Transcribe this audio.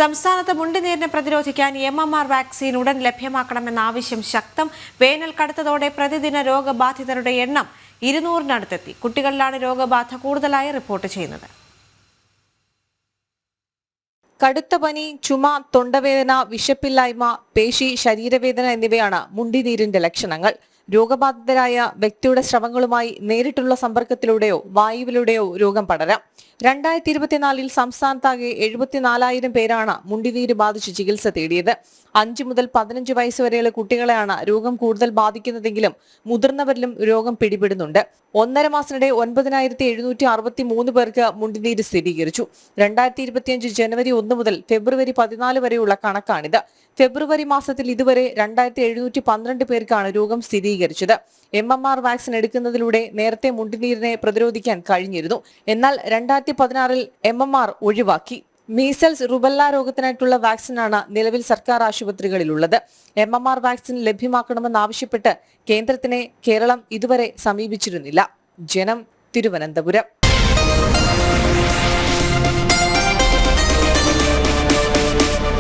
സംസ്ഥാനത്ത് മുണ്ടിനീരിനെ പ്രതിരോധിക്കാൻ MMR vaccine ഉടൻ ലഭ്യമാക്കണമെന്ന ആവശ്യം ശക്തം. വേനൽ കടുത്തതോടെ പ്രതിദിന രോഗബാധിതരുടെ എണ്ണം 200-നടുത്തെത്തി. കുട്ടികളിലാണ് രോഗബാധ കൂടുതലായി റിപ്പോർട്ട് ചെയ്യുന്നത്. കടുത്ത പനി, ചുമ, തൊണ്ടവേദന, വിശപ്പില്ലായ്മ, പേശി, ശരീരവേദന എന്നിവയാണ് മുണ്ടിനീരിന്റെ ലക്ഷണങ്ങൾ. രോഗബാധിതരായ വ്യക്തിയുടെ സ്രവങ്ങളുമായി നേരിട്ടുള്ള സമ്പർക്കത്തിലൂടെയോ വായുവിലൂടെയോ രോഗം പടരാം. 2024 സംസ്ഥാനത്താകെ 74,000 പേരാണ് മുണ്ടിനീര് ബാധിച്ച് ചികിത്സ തേടിയത്. 5 മുതൽ 15 വയസ്സ് വരെയുള്ള കുട്ടികളെയാണ് രോഗം കൂടുതൽ ബാധിക്കുന്നതെങ്കിലും മുതിർന്നവരിലും രോഗം പിടിപെടുന്നുണ്ട്. 1.5 മാസത്തിനിടെ 9,763 പേർക്ക് മുണ്ടിനീര് സ്ഥിരീകരിച്ചു. 2025 ജനുവരി 1 മുതൽ ഫെബ്രുവരി 14 വരെയുള്ള കണക്കാണിത്. ഫെബ്രുവരി മാസത്തിൽ ഇതുവരെ 2,712 പേർക്കാണ് രോഗം സ്ഥിരീകരിച്ചത്. MMR വാക്സിൻ എടുക്കുന്നതിലൂടെ നേരത്തെ മുണ്ടിനീരിനെ പ്രതിരോധിക്കാൻ കഴിഞ്ഞിരുന്നു. എന്നാൽ 2016 MMR ഒഴിവാക്കി. മീസൽസ്, റുബല്ല രോഗത്തിനായിട്ടുള്ള വാക്സിനാണ് നിലവിൽ സർക്കാർ ആശുപത്രികളിലുള്ളത്. MMR വാക്സിൻ ലഭ്യമാക്കണമെന്നാവശ്യപ്പെട്ട് കേന്ദ്രത്തിനെ കേരളം ഇതുവരെ സമീപിച്ചിരുന്നില്ല. ജനം, തിരുവനന്തപുരം.